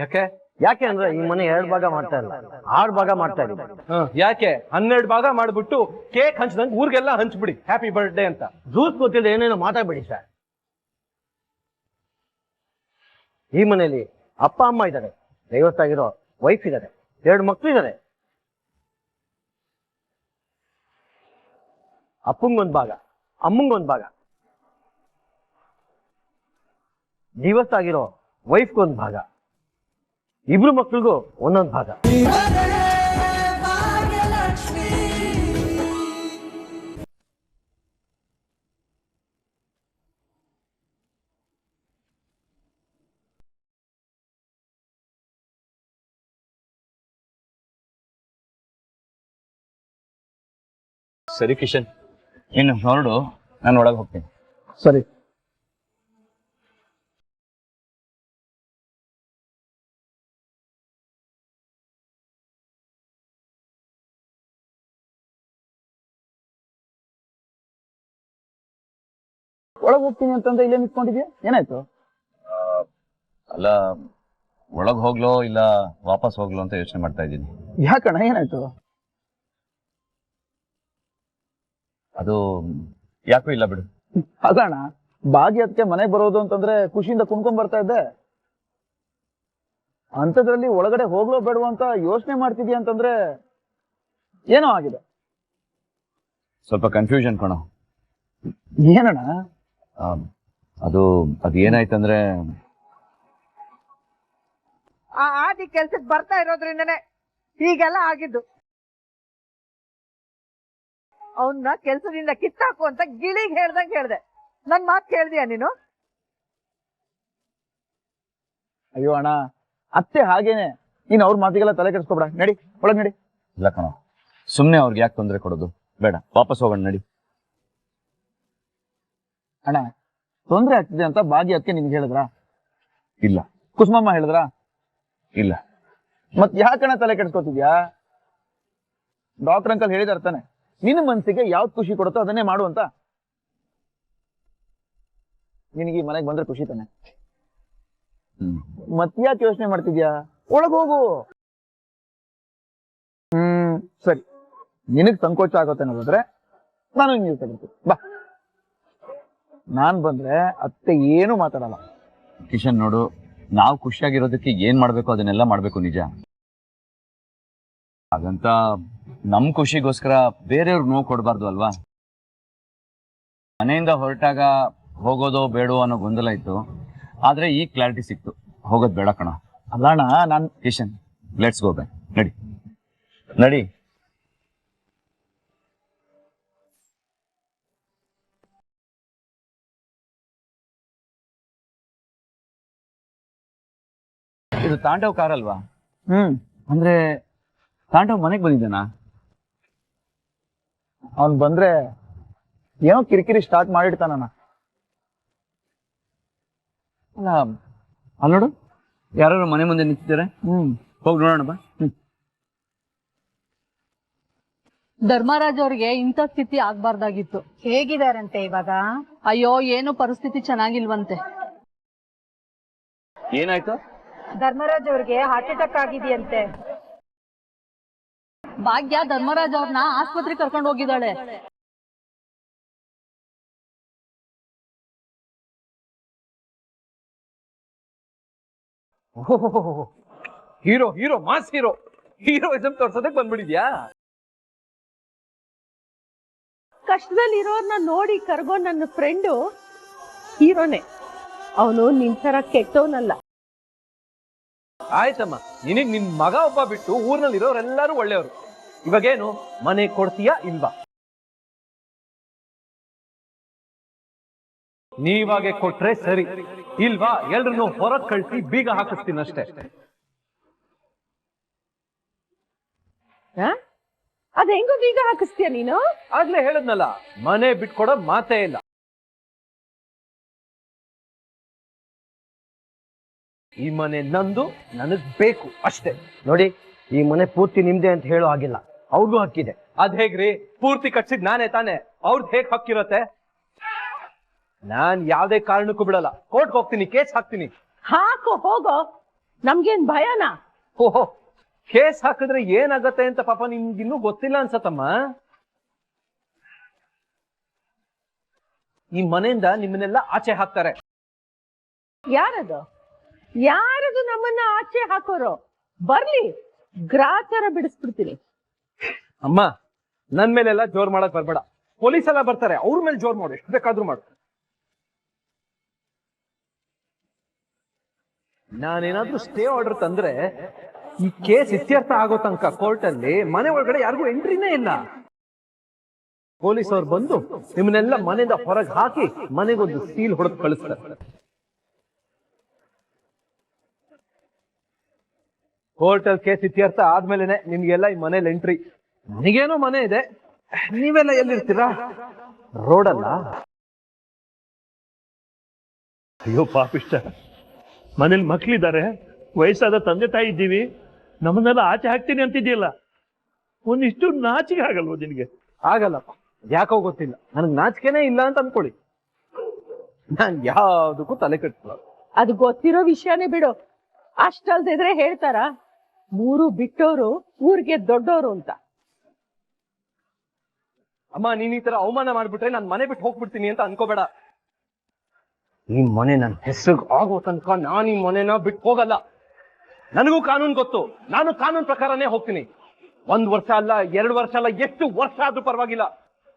ಯಾಕೆ ಯಾಕೆ ಅಂದ್ರೆ ಈ ಮನೆ 2 ಭಾಗ ಮಾಡ್ತಾ ಇಲ್ಲ, 6 ಭಾಗ ಮಾಡ್ತಾ ಇದೀವಿ. ಯಾಕೆ 12 ಭಾಗ ಮಾಡ್ಬಿಟ್ಟು ಕೇಕ್ ಹಂಚ್ದಂಗ್ ಊರಿಗೆಲ್ಲ ಹಂಚ್ಬಿಡಿ ಹ್ಯಾಪಿ ಬರ್ತ್ಡೇ ಅಂತ. ರೂಲ್ಸ್ ಗೊತ್ತಿದೆ, ಏನೇನೋ ಮಾತಾಡ್ಬೇಡಿ ಸರ್. ಈ ಮನೆಯಲ್ಲಿ ಅಪ್ಪ ಅಮ್ಮ ಇದ್ದಾರೆ, ದೈವತ್ತಾಗಿರೋ ವೈಫ್ ಇದ್ದಾರೆ, 2 ಮಕ್ಳು ಇದ್ದಾರೆ. ಅಪ್ಪಂಗೊಂದ್ ಭಾಗ, ಅಮ್ಮಂಗೊಂದ್ ಭಾಗ, ದಿವಸಾಗಿರೋ ವೈಫ್ಗೊಂದ್ ಭಾಗ, 2 ಮಕ್ಳಿಗೂ ಒಂದೊಂದು ಭಾಗ. ಸರಿ ಕಿಶನ್, ಇನ್ನು ಹೊರಡು, ನಾನು ಒಳಗೆ ಹೋಗ್ತೀನಿ. ಸರಿ. ಒಳಗೆ ಹೋಗ್ತೀನಿ ಅಂತಂದ್ರೆ ಇಲ್ಲೇ ನಿಂತ್ಕೊಂಡಿದ್ಯಾ, ಏನಾಯ್ತು? ಅಲ್ಲ, ಒಳಗೆ ಹೋಗ್ಲೋ ಇಲ್ಲ ವಾಪಸ್ ಹೋಗ್ಲೋ ಅಂತ ಯೋಚನೆ ಮಾಡ್ತಾ ಇದ್ದೀನಿ. ಯಾಕಣ್ಣ, ಏನಾಯ್ತು? ಅದು ಯಾಕೂ ಇಲ್ಲ ಬಿಡು. ಅದಣ್ಣ, ಭಾಗ್ಯಕ್ಕೆ ಮನೆಗೆ ಬರೋದು ಅಂತಂದ್ರೆ ಖುಷಿಯಿಂದ ಕುಣ್ಕೊಂಡ್ ಬರ್ತಾ ಇದ್ದೆ. ಅಂಥದ್ರಲ್ಲಿ ಒಳಗಡೆ ಹೋಗ್ಲೋ ಬೇಡವೋ ಅಂತ ಯೋಚನೆ ಮಾಡ್ತಿದ್ಯಾ ಅಂತಂದ್ರೆ ಏನೋ ಆಗಿದೆ. ಸ್ವಲ್ಪ ಕನ್ಫ್ಯೂಷನ್ ಕಣೋ. ಏನಣ್ಣ? ಅದು ಏನಾಯ್ತಂದ್ರೆ, ಆದಿ ಕೆಲ್ಸಕ್ಕೆ ಬರ್ತಾ ಇರೋದ್ರಿಂದನೇ ಹೀಗೆಲ್ಲ ಆಗಿದ್ದು. ಅವನ್ನ ಕೆಲ್ಸದಿಂದ ಕಿತ್ತಾಕು ಅಂತ ಗಿಳಿಗ್ ಹೇಳ್ದಂಗೆ ಹೇಳ್ದೆ. ನನ್ ಮಾತು ಕೇಳ್ದಿಯಾ ನೀನು? ಅಯ್ಯೋ ಅಣ್ಣ, ಅತ್ತೆ ಹಾಗೇನೆ, ನೀನ್ ಅವ್ರ ಮಾತಿಗೆಲ್ಲ ತಲೆ ಕೆಡಿಸ್ಕೊಬೇಡ. ನಡಿ, ಒಳಗ್ ನಡಿ. ಇಲ್ಲ ಕಣೋ, ಸುಮ್ನೆ ಅವ್ರಿಗೆ ಯಾಕೆ ತೊಂದರೆ ಕೊಡೋದು, ಬೇಡ, ವಾಪಸ್ ಹೋಗೋಣ, ನಡಿ. ಅಣ್ಣ, ತೊಂದ್ರೆ ಆಗ್ತಿದೆ ಅಂತ ಭಾಗ್ಯ ಅದಕ್ಕೆ ನಿಮ್ಗೆ ಹೇಳಿದ್ರ? ಇಲ್ಲ. ಕುಸುಮಮ್ಮ ಹೇಳಿದ್ರ? ಇಲ್ಲ. ಮತ್ ಯಾಕಣ್ಣ ತಲೆ ಕೆಡಿಸ್ಕೊತಿದ್ಯಾ? ಡಾಕ್ಟರ್ ಅಂಕಲ್ ಹೇಳಿದಾರೆ ತಾನೆ, ನಿನ್ನ ಮನ್ಸಿಗೆ ಯಾವ್ದು ಖುಷಿ ಕೊಡುತ್ತೋ ಅದನ್ನೇ ಮಾಡು ಅಂತ. ನಿನಗೆ ಈ ಮನೆಗೆ ಬಂದ್ರೆ ಖುಷಿ ತಾನೆ, ಮತ್ ಯಾಕೆ ಯೋಚನೆ ಮಾಡ್ತಿದ್ಯಾ? ಒಳಗ್ ಹೋಗು. ಸರಿ, ನಿನಗ್ ಸಂಕೋಚ ಆಗುತ್ತೆ ಅನ್ನೋದಾದ್ರೆ ನಾನು ಹಿಂಗೆ ತಗೊಳ್ತೀನಿ, ಬಾ. ನಾನ್ ಬಂದ್ರೆ ಅತ್ತೆ ಏನು ಮಾತಾಡಲ್ಲ. ಕಿಶನ್ ನೋಡು, ನಾವು ಖುಷಿಯಾಗಿರೋದಕ್ಕೆ ಏನ್ ಮಾಡ್ಬೇಕು ಅದನ್ನೆಲ್ಲ ಮಾಡ್ಬೇಕು, ನಿಜ. ಹಾಗಂತ ನಮ್ ಖುಷಿಗೋಸ್ಕರ ಬೇರೆಯವ್ರಿಗೆ ನೋವು ಕೊಡಬಾರ್ದು ಅಲ್ವಾ? ಮನೆಯಿಂದ ಹೊರಟಾಗ ಹೋಗೋದೋ ಬೇಡೋ ಅನ್ನೋ ಗೊಂದಲ ಇತ್ತು, ಆದ್ರೆ ಈಗ ಕ್ಲಾರಿಟಿ ಸಿಕ್ತು, ಹೋಗೋದ್ ಬೇಡ ಕಣ. ಅಲ್ಲಣ್ಣ, ನಾನ್ ಕಿಶನ್, ಲೆಟ್ಸ್ ಗೋ ಬ್ಯಾಕ್, ನಡಿ ನಡಿ. ಇದು ತಾಂಡವ್ ಕಾರ್ ಅಲ್ವಾ? ಅಂದ್ರೆ ತಾಂಡವ್ ಮನೆಗೆ ಬಂದಿದ್ದಾನಾ? ಅವನ್ ಬಂದ್ರೆ ಏನೋ ಕಿರಿಕಿರಿ ಸ್ಟಾರ್ಟ್ ಮಾಡಿಡ್ತಾನ. ಅಲ್ಲ, ಅಲ್ಲಿ ನೋಡು, ಯಾರು ಮನೆ ಮುಂದೆ ನಿಂತಿದ್ದಾರೆ. ಹೋಗಿ ನೋಡೋಣ ಬಾ. ಧರ್ಮರಾಜ್ ಅವ್ರಿಗೆ ಇಂಥ ಸ್ಥಿತಿ ಆಗ್ಬಾರ್ದಾಗಿತ್ತು. ಹೇಗಿದಾರಂತೆ ಇವಾಗ? ಅಯ್ಯೋ, ಏನು ಪರಿಸ್ಥಿತಿ ಚೆನ್ನಾಗಿಲ್ವಂತೆ. ಏನಾಯ್ತು? ಧರ್ಮರಾಜ್ ಅವ್ರಿಗೆ ಹಾರ್ಟ್ ಅಟ್ಯಾಕ್ ಆಗಿದೆಯಂತೆ. ಭಾಗ್ಯ ಧರ್ಮರಾಜ್ ಅವ್ರನ್ನ ಆಸ್ಪತ್ರೆಗೆ ಕರ್ಕೊಂಡು ಹೋಗಿದ್ದಾಳೆ. ಹೀರೋ ಹೀರೋ ಮಾಸ್ ಹೀರೋಯಿಸಂ ತೋರ್ಸೋದಕ್ಕೆ ಬಂದ್ಬಿಡಿದ್ಯಾ? ಕಷ್ಟದಲ್ಲಿ ಇರೋರ್ನ ನೋಡಿ ಕರ್ಗೋ ನನ್ನ ಫ್ರೆಂಡು ಹೀರೋನೆ. ಅವನು ನಿನ್ ತರ ಕೆಟ್ಟವನಲ್ಲ. ಆಯ್ತಮ್ಮ, ನಿನಗ್ ನಿನ್ ಮಗ ಒಬ್ಬ ಬಿಟ್ಟು ಊರ್ನಲ್ಲಿ ಇರೋರೆಲ್ಲರೂ ಒಳ್ಳೆಯವರು. ಇವಾಗೇನು, ಮನೆ ಕೊಡ್ತೀಯಾ ಇಲ್ವಾ? ನೀವಾಗೆ ಕೊಟ್ರೆ ಸರಿ, ಇಲ್ವಾ ಎಲ್ರನ್ನೂ ಹೊರಗ್ ಕಳ್ಸಿ ಬೀಗ ಹಾಕಿಸ್ತೀನಿ ಅಷ್ಟೇ. ಅದ ಹೆಂಗೋ ಬೀಗ ಹಾಕಿಸ್ತೀಯ ನೀನು? ಆಗ್ಲೇ ಹೇಳದ್ನಲ್ಲ, ಮನೆ ಬಿಟ್ಕೊಡೋ ಮಾತೇ ಇಲ್ಲ. ಈ ಮನೆ ನಂದು, ನನಗ್ ಬೇಕು ಅಷ್ಟೇ. ನೋಡಿ, ಈ ಮನೆ ಪೂರ್ತಿ ನಿಮ್ದೆ ಅಂತ ಹೇಳೋ ಆಗಿಲ್ಲ, ಅವ್ರಿಗೂ ಹಕ್ಕಿದೆ. ಅದ್ ಹೇಗ್ರಿ? ಪೂರ್ತಿ ಕಟ್ಸಿದ್ ನಾನೇ ತಾನೆ, ಅವ್ರದ್ದು ಹೇಗ್ ಹಕ್ಕಿರತ್ತೆ? ನಾನ್ ಯಾವ್ದೇ ಕಾರಣಕ್ಕೂ ಬಿಡಲ್ಲ, ಕೋರ್ಟ್ಗೆ ಹೋಗ್ತೀನಿ, ಕೇಸ್ ಹಾಕ್ತೀನಿ. ಹಾಕೋ, ಹೋಗೋ. ನಮ್ಗೇನ್ ಭಯನಾ? ಓಹೋ, ಕೇಸ್ ಹಾಕಿದ್ರೆ ಏನಾಗತ್ತೆ ಅಂತ ಪಾಪ ನಿಮ್ಗಿನ್ನೂ ಗೊತ್ತಿಲ್ಲ ಅನ್ಸತ್ತಮ್ಮ. ಈ ಮನೆಯಿಂದ ನಿಮ್ಮನ್ನೆಲ್ಲ ಆಚೆ ಹಾಕ್ತಾರೆ. ಯಾರದು ನಮ್ಮನ್ನ ಆಚೆ ಹಾಕೋರು? ಬರ್ಲಿ, ಗ್ರಾಚಾರ ಬಿಡಿಸ್ಬಿಡ್ತೀನಿ. ಅಮ್ಮ, ನನ್ ಮೇಲೆಲ್ಲ ಜೋರ್ ಮಾಡಕ್ ಬರ್ಬೇಡ. ಪೊಲೀಸ್ ಎಲ್ಲ ಬರ್ತಾರೆ, ಅವ್ರ ಮೇಲೆ ಜೋರ್ ಮಾಡು, ಎಷ್ಟು ಬೇಕಾದ್ರೂ ಮಾಡು. ನಾನೇನಾದ್ರೂ ಸ್ಟೇ ಆರ್ಡರ್ ತಂದ್ರೆ ಈ ಕೇಸ್ ಇತ್ಯರ್ಥ ಆಗೋ ತನಕ ಕೋರ್ಟ್ ಅಲ್ಲಿ ಮನೆ ಒಳಗಡೆ ಯಾರಿಗೂ ಎಂಟ್ರಿನೇ ಇಲ್ಲ. ಪೊಲೀಸ್ ಅವ್ರು ಬಂದು ನಿಮ್ಮನ್ನೆಲ್ಲ ಮನೆಯಿಂದ ಹೊರಗೆ ಹಾಕಿ ಮನೆಗೊಂದು ಸೀಲ್ ಹೊಡೆದು ಕಳಿಸ್ತಾರೆ. ಕೋರ್ಟ್ ಅಲ್ಲಿ ಕೇಸ್ ಇತ್ಯರ್ಥ ಆದ್ಮೇಲೆ ನಿಮ್ಗೆಲ್ಲ ಈ ಮನೇಲಿ ಎಂಟ್ರಿ. ನನಗೇನೋ ಮನೆ ಇದೆ, ನೀವೆಲ್ಲ ಎಲ್ಲಿರ್ತೀರಾ? ರೋಡಲ್ಲ. ಅಯ್ಯೋ ಪಾಪಿಷ್ಟ, ಮನೇಲಿ ಮಕ್ಳಿದ್ದಾರೆ, ವಯಸ್ಸಾದ ತಂದೆ ತಾಯಿ ಇದ್ದೀವಿ, ನಮ್ಮನ್ನೆಲ್ಲ ಆಚೆ ಹಾಕ್ತೀನಿ ಅಂತಿದ್ಯಲ್ಲ, ಒಂದಿಷ್ಟು ನಾಚಿಕೆ ಆಗಲ್ವ ನಿನಗೆ? ಆಗಲ್ಲಪ್ಪ, ಯಾಕೋ ಗೊತ್ತಿಲ್ಲ, ನನಗ್ ನಾಚಿಕೆನೇ ಇಲ್ಲ ಅಂತ ಅನ್ಕೊಳ್ಳಿ. ನಾನ್ ಯಾವ್ದಕ್ಕೂ ತಲೆ ಕಟ್ಟಲ್ಲ. ಅದು ಗೊತ್ತಿರೋ ವಿಷಯನೇ ಬಿಡು. ಅಷ್ಟಲ್ದಿದ್ರೆ ಹೇಳ್ತಾರ ಮೂರು ಬಿಟ್ಟೋರು ಊರಿಗೆ ದೊಡ್ಡೋರು ಅಂತ. ಅಮ್ಮ, ನೀನ್ ಈ ತರ ಅವಮಾನ ಮಾಡ್ಬಿಟ್ರೆ ನಾನ್ ಮನೆ ಬಿಟ್ಟು ಹೋಗ್ಬಿಡ್ತೀನಿ ಅಂತ ಅನ್ಕೋಬೇಡ. ಈ ಮನೆ ನನ್ನ ಹೆಸರು ಆಗೋ ತನಕ ನಾನು ಈ ಮನೆನ ಬಿಟ್ಟು ಹೋಗಲ್ಲ. ನನಗೂ ಕಾನೂನು ಗೊತ್ತು, ನಾನು ಕಾನೂನು ಪ್ರಕಾರನೇ ಹೋಗ್ತೀನಿ. 1 ವರ್ಷ ಅಲ್ಲ, 2 ವರ್ಷ ಅಲ್ಲ, ಎಷ್ಟು ವರ್ಷ ಆದ್ರೂ ಪರವಾಗಿಲ್ಲ.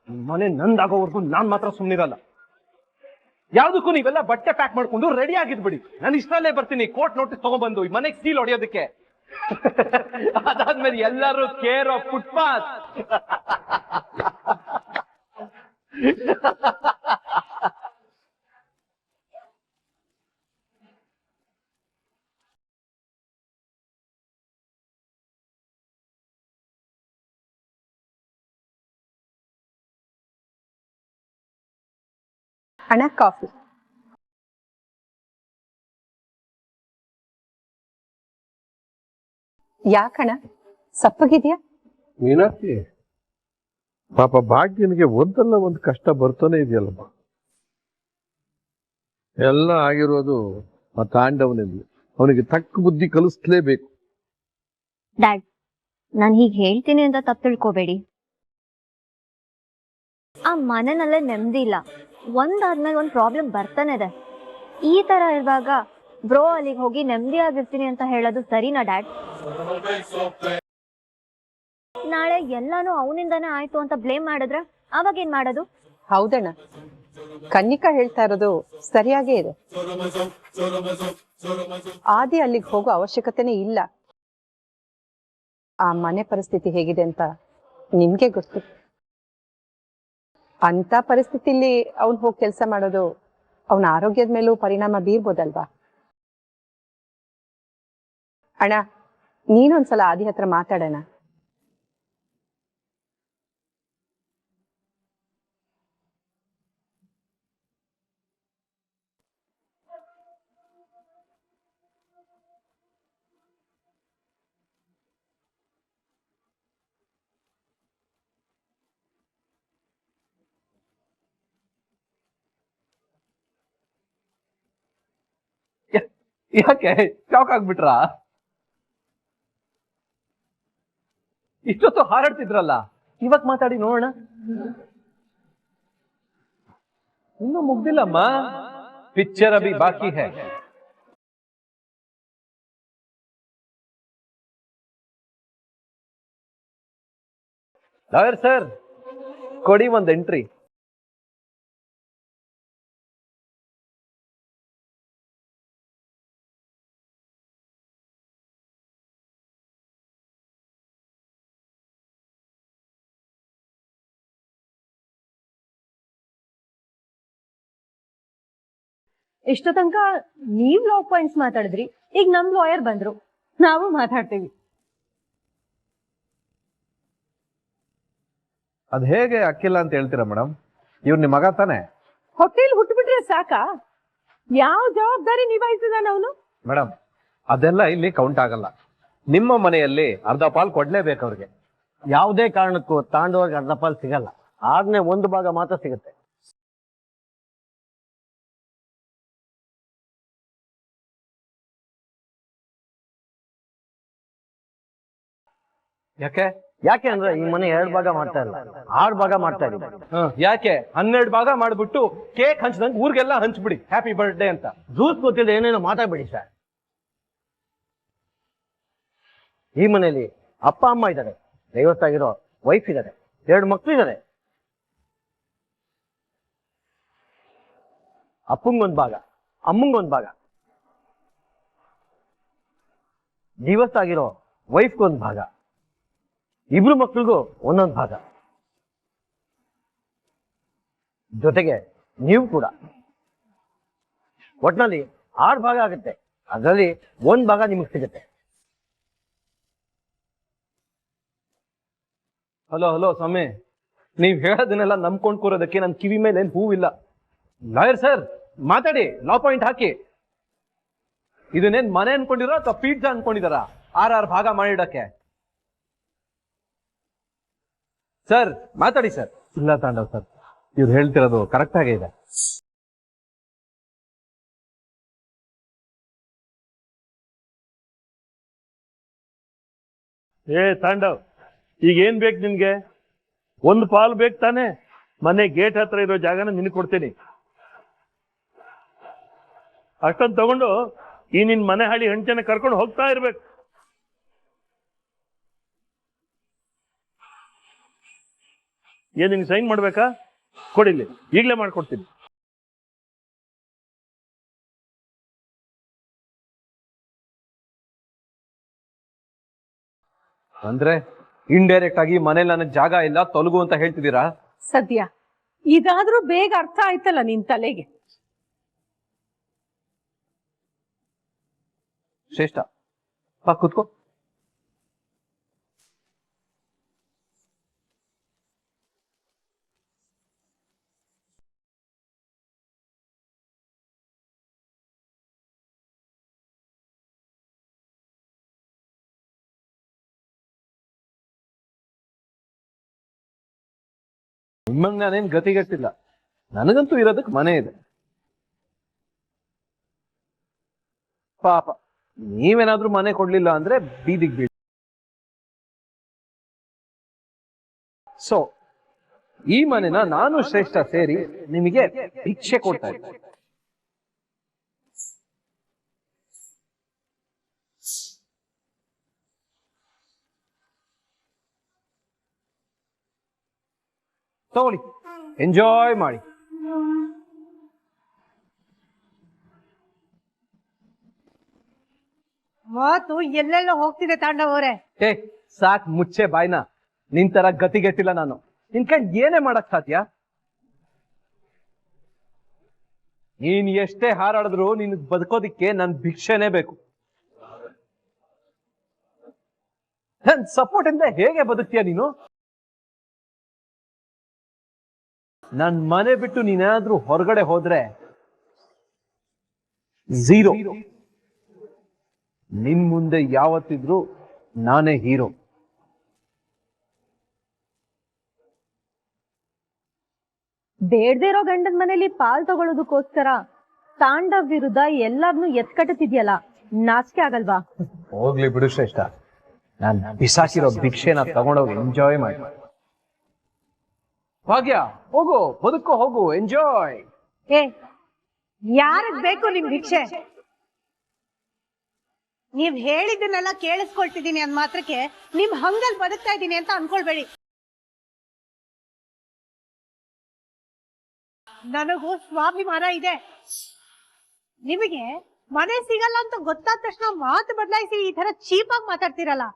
ಈ ಮನೆ ನಂದಾಗೋವರೆಗೂ ನಾನ್ ಮಾತ್ರ ಸುಮ್ಮನಿರಲ್ಲ. ಯಾವ್ದಕ್ಕೂ ನೀವೆಲ್ಲ ಬಟ್ಟೆ ಪ್ಯಾಕ್ ಮಾಡ್ಕೊಂಡು ರೆಡಿ ಆಗಿದ್ಬಿಡಿ. ನಾನು ಇಷ್ಟರಲ್ಲೇ ಬರ್ತೀನಿ, ಕೋರ್ಟ್ ನೋಟಿಸ್ ತಗೊಂಡ್ಬಂದು ಈ ಮನೆಗೆ ಸೀಲ್ ಹೊಡೆಯೋದಕ್ಕೆ. ಅದಾದ್ಮೇಲೆ ಎಲ್ಲರೂ ಕೇರ್ ಆಫ್ ಫುಟ್ಪಾತ್. ಅಣ್ಣ, ಕಾಫಿ. ಯಾಕಣ್ಣ ಸಪ್ಪಗಿದ್ಯಾ? ಮೀನಾಕ್ಷಿ, ಪಾಪ ಭಾಗ್ಯನಿಗೆ ಒಂದಲ್ಲ ಒಂದು ಕಷ್ಟ ಬರ್ತಾನೆ ಇದೆಯಲ್ಲಮ್ಮ. ಎಲ್ಲ ಆಗಿರೋದು ಆ ತಾಂಡವನಲ್ಲಿ. ಅವನಿಗೆ ತಕ್ಕ ಬುದ್ಧಿ ಕಲಿಸ್ಲೇಬೇಕು. ಡ್ಯಾಡ್, ನಾನು ಹೀಗೆ ಹೇಳ್ತೀನಿ ಅಂತ ತಪ್ಪು ತಿಳ್ಕೊಬೇಡಿ. ಆ ಮನೆಯಲ್ಲೇ ನೆಮ್ಮದಿ ಇಲ್ಲ, ಒಂದಾದ್ಮೇಲೆ ಒಂದು ಪ್ರಾಬ್ಲಮ್ ಬರ್ತಾನೆ ಇದೆ. ಈ ತರ ಇರುವಾಗ ಬ್ರೋ ಅಲ್ಲಿಗೆ ಹೋಗಿ ನೆಮ್ಮದಿಯಾಗಿರ್ತೀನಿ ಅಂತ ಹೇಳೋದು ಸರಿನಾ ಡ್ಯಾಡ್? ನಾಳೆ ಎಲ್ಲಾನು ಅವನಿಂದಾನೇ ಆಯ್ತು ಅಂತ ಬ್ಲೇಮ್ ಮಾಡಿದ್ರೆ ಅವಾಗ ಏನ್ ಮಾಡೋದು? ಹೌದಣ್ಣ, ಕನ್ನಿಕಾ ಹೇಳ್ತಾ ಇರೋದು ಸರಿಯಾಗೇ ಇದೆ. ಆದಿ ಅಲ್ಲಿಗೆ ಹೋಗೋ ಅವಶ್ಯಕತೆನೇ ಇಲ್ಲ. ಆ ಮನೆ ಪರಿಸ್ಥಿತಿ ಹೇಗಿದೆ ಅಂತ ನಿಮ್ಗೆ ಗೊತ್ತು. ಅಂತ ಪರಿಸ್ಥಿತಿಲಿ ಅವ್ನು ಹೋಗಿ ಕೆಲಸ ಮಾಡೋದು ಅವನ ಆರೋಗ್ಯದ ಮೇಲೂ ಪರಿಣಾಮ ಬೀರ್ಬೋದಲ್ವಾ? ಅಣ್ಣ, ನೀನೊಂದ್ಸಲ ಆದಿ ಹತ್ರ ಮಾತಾಡೋಣ. ಯಾಕೆ ಶಾಕ್ ಆಗ್ಬಿಟ್ರಾ? ಇಷ್ಟೊತ್ತು ಹಾರಾಡ್ತಿದ್ರಲ್ಲ, ಇವಾಗ ಮಾತಾಡಿ ನೋಡೋಣ. ಇನ್ನೂ ಮುಗ್ದಿಲ್ಲಮ್ಮ, ಪಿಕ್ಚರ್ ಅಭಿ ಬಾಕಿ ಹೈ. ಲಾಯರ್ ಸರ್, ಕೊಡಿ ಒಂದು ಎಂಟ್ರಿ. ಇಷ್ಟ ತನಕ ನೀವ್ ಲಾ ಪಾಯಿಂಟ್ಸ್ ಮಾತಾಡಿದ್ರಿ, ಈಗ ನಮ್ ಲಾಯರ್ ಬಂದ್ರು, ನಾವು ಮಾತಾಡ್ತೀವಿ. ಅದ್ ಹೇಗೆ ಅಕ್ಕಿಲ್ಲ ಅಂತ ಹೇಳ್ತೀರಾ ಮೇಡಮ್? ಇವ್ರು ನಿಮ್ ಮಗ ತಾನೆ? ಹೊಟ್ಟೆಲ್ ಹುಟ್ಟುಬಿಟ್ರೆ ಸಾಕಾ? ಯಾವ ಜವಾಬ್ದಾರಿ ನಿಭಾಯಿಸಿದಾನ ಅವನು? ಮೇಡಮ್, ಅದೆಲ್ಲ ಇಲ್ಲಿ ಕೌಂಟ್ ಆಗಲ್ಲ. ನಿಮ್ಮ ಮನೆಯಲ್ಲಿ ಅರ್ಧ ಪಾಲ್ ಕೊಡ್ಲೇಬೇಕು ಅವ್ರಿಗೆ. ಯಾವುದೇ ಕಾರಣಕ್ಕೂ ತಾಂಡವ್ರಿಗೆ ಅರ್ಧ ಪಾಲ್ ಸಿಗಲ್ಲ. 1/6 ಭಾಗ ಮಾತ್ರ ಸಿಗುತ್ತೆ. ಯಾಕೆ ಅಂದ್ರೆ ಈ ಮನೆ 2 ಭಾಗ ಮಾಡ್ತಾ ಇಲ್ಲ 6 ಭಾಗ ಮಾಡ್ತಾ ಇದ್ದೀವಿ. ಯಾಕೆ 12 ಭಾಗ ಮಾಡ್ಬಿಟ್ಟು ಕೇಕ್ ಹಂಚ್ದಂಗ್ ಊರ್ಗೆಲ್ಲ ಹಂಚ್ಬಿಡಿ ಹ್ಯಾಪಿ ಬರ್ತ್ಡೇ ಅಂತ. ರೂಲ್ಸ್ ಗೊತ್ತಿದೆ ಏನೇನೋ ಮಾತಾಡ್ಬೇಡಿ ಸರ್. ಈ ಮನೆಯಲ್ಲಿ ಅಪ್ಪ ಅಮ್ಮ ಇದ್ದಾರೆ, ದೈವತ್ತಾಗಿರೋ ವೈಫ್ ಇದ್ದಾರೆ, 2 ಮಕ್ಳು ಇದ್ದಾರೆ. ಅಪ್ಪಂಗೊಂದ್ ಭಾಗ, ಅಮ್ಮಂಗೊಂದ್ ಭಾಗ, ದಿವಸಾಗಿರೋ ವೈಫ್ಗೊಂದ್ ಭಾಗ, 2 ಮಕ್ಳಿಗೂ ಒಂದೊಂದು ಭಾಗ, ಜೊತೆಗೆ ನೀವು ಕೂಡ. ಒಟ್ನಲ್ಲಿ 6 ಭಾಗ ಆಗುತ್ತೆ. ಅದರಲ್ಲಿ 1 ಭಾಗ ನಿಮಗೆ ಸಿಗುತ್ತೆ. ಹಲೋ ಸ್ವಾಮಿ, ನೀವ್ ಹೇಳೋದನ್ನೆಲ್ಲ ನಂಬ್ಕೊಂಡ್ ಕೂರೋದಕ್ಕೆ ನನ್ ಕಿವಿ ಮೇಲೆ ಏನ್ ಹೂವಿಲ್ಲ. ಲಾಯರ್ ಸರ್ ಮಾತಾಡಿ, ಲಾ ಪಾಯಿಂಟ್ ಹಾಕಿ. ಇದನ್ನೇನ್ ಮನೆ ಅನ್ಕೊಂಡಿರೋ ಅಥವಾ ಪಿಜ್ಜಾ ಅನ್ಕೊಂಡಿದಾರ 6 ಭಾಗ ಮಾಡಿಡಕ್ಕೆ? ಸರ್ ಮಾತಾಡಿ ಸರ್. ಇಲ್ಲ ತಾಂಡವ್ ಸರ್, ಇವ್ರು ಹೇಳ್ತಿರೋದು ಕರೆಕ್ಟ್ ಆಗೇ ಇದೆ. ತಾಂಡವ್, ಈಗ ಏನ್ ಬೇಕು ನಿನ್ಗೆ? 1 ಪಾಲ್ ಬೇಕು ತಾನೆ? ಮನೆ ಗೇಟ್ ಹತ್ರ ಇರೋ ಜಾಗನ ನಿನಗೆ ಕೊಡ್ತೀನಿ. ಅಷ್ಟೊಂದು ತಗೊಂಡು ಈ ನಿನ್ ಮನೆ ಹಳ್ಳಿ ಹೆಂಡತಿನ ಕರ್ಕೊಂಡು ಹೋಗ್ತಾ ಇರ್ಬೇಕು. ಏನ್ ನಿನ್ಗೆ ಸೈನ್ ಮಾಡ್ಬೇಕಾ? ಕೊಡಿಲಿ, ಈಗಲೇ ಮಾಡ್ಕೊಡ್ತೀನಿ. ಅಂದ್ರೆ ಇಂಡೈರೆಕ್ಟ್ ಆಗಿ ಮನೇಲಿ ನನಗ್ ಜಾಗ ಇಲ್ಲ ತೊಲಗು ಅಂತ ಹೇಳ್ತಿದ್ದೀರಾ? ಸದ್ಯ ಇದಾದ್ರೂ ಬೇಗ ಅರ್ಥ ಆಯ್ತಲ್ಲ ನಿನ್ ತಲೆಗೆ. ಶ್ರೇಷ್ಠ, ಬಾ ಕೂತ್ಕೋ. ನಿಮ್ಮಂಗ್ ನಾನೇನ್ ಗತಿಗಟ್ಟಿಲ್ಲ, ನನಗಂತೂ ಇರೋದಕ್ ಮನೆ ಇದೆ. ಪಾಪ ನೀವೇನಾದ್ರೂ ಮನೆ ಕೊಡ್ಲಿಲ್ಲ ಅಂದ್ರೆ ಬೀದಿಗೆ ಬೀಳ್. ಸೊ ಈ ಮನೆನ ನಾನು ಶ್ರೇಷ್ಠ ಸೇರಿ ನಿಮಗೆ ಭಿಕ್ಷೆ ಕೊಡ್ತಾ ಇದ್ದೀನಿ. ತಗೊಳ್ಳಿ, ಎಂಜಾಯ್ ಮಾಡಿ. ಮಾತು ಎಲ್ಲೆಲ್ಲ ಹೋಗ್ತಿದೆ ತಾಂಡವ್ ಅವರೇ. ಸಾಕ್ ಮುಚ್ಚೆ ಬಾಯ್ನ. ನಿನ್ ತರ ಗತಿಗೆಟ್ಟಿಲ್ಲ ನಾನು. ನಿನ್ ಕೈ ಏನೇ ಮಾಡಕ್ ಸಾಧ್ಯ? ನೀನ್ ಎಷ್ಟೇ ಹಾರಾಡಿದ್ರು ನಿನ್ ಬದುಕೋದಿಕ್ಕೆ ನನ್ ಭಿಕ್ಷೆನೇ ಬೇಕು. ನನ್ ಸಪೋರ್ಟ್ ಇಂದ ಹೇಗೆ ಬದುಕ್ತೀಯ ನೀನು? ನನ್ ಮನೆ ಬಿಟ್ಟು ನೀನಾದ್ರೂ ಹೊರಗಡೆ ಹೋದ್ರೆ ಝೀರೋ. ನಿನ್ ಮುಂದೆ ಯಾವತ್ತಿದ್ರು ನಾನೇ ಹೀರೋ. ಬೇಡದೇ ಇರೋ ಗಂಡನ ಮನೇಲಿ ಪಾಲ್ ತಗೊಳ್ಳೋದಕ್ಕೋಸ್ಕರ ತಾಂಡವ್ ವಿರುದ್ಧ ಎಲ್ಲಾರ್ನು ಎತ್ಕಟ್ಟತಿದ್ಯಲ್ಲ, ನಾಚಿಕೆ ಆಗಲ್ವಾ? ಹೋಗ್ಲಿ ಬಿಡು ಶ್ರೇಷ್ಠ, ನಾನ್ ಬಿಸಾಕಿರೋ ಭಿಕ್ಷೆನ ತಗೊಂಡೋಗಿ ಎಂಜಾಯ್ ಮಾಡಿ. ಭಾಗ್ಯ, ಹೋಗು, ಬದುಕೋ, ಹೋಗು, ಎಂಜಾಯ್. ಯಾರಿಗ್ ಬೇಕು ನಿಮ್ ಭಿಕ್ಷೆ? ನೀವ್ ಹೇಳಿದ್ದನ್ನೆಲ್ಲ ಕೇಳಿಸ್ಕೊಳ್ತಿದ್ದೀನಿ ಅಂದ್ ಮಾತ್ರಕ್ಕೆ ನಿಮ್ ಹಂಗಲ್ ಬದುಕ್ತಾ ಇದ್ದೀನಿ ಅಂತ ಅನ್ಕೊಳ್ಬೇಡಿ. ನನಗೂ ಸ್ವಾಭಿಮಾನ ಇದೆ. ನಿಮಗೆ ಮನೆ ಸಿಗಲ್ಲ ಅಂತ ಗೊತ್ತಾದ ತಕ್ಷಣ ಮಾತು ಬದಲಾಯಿಸಿ ಈ ತರ ಚೀಪಾಗಿ ಮಾತಾಡ್ತಿರಲ್ಲ,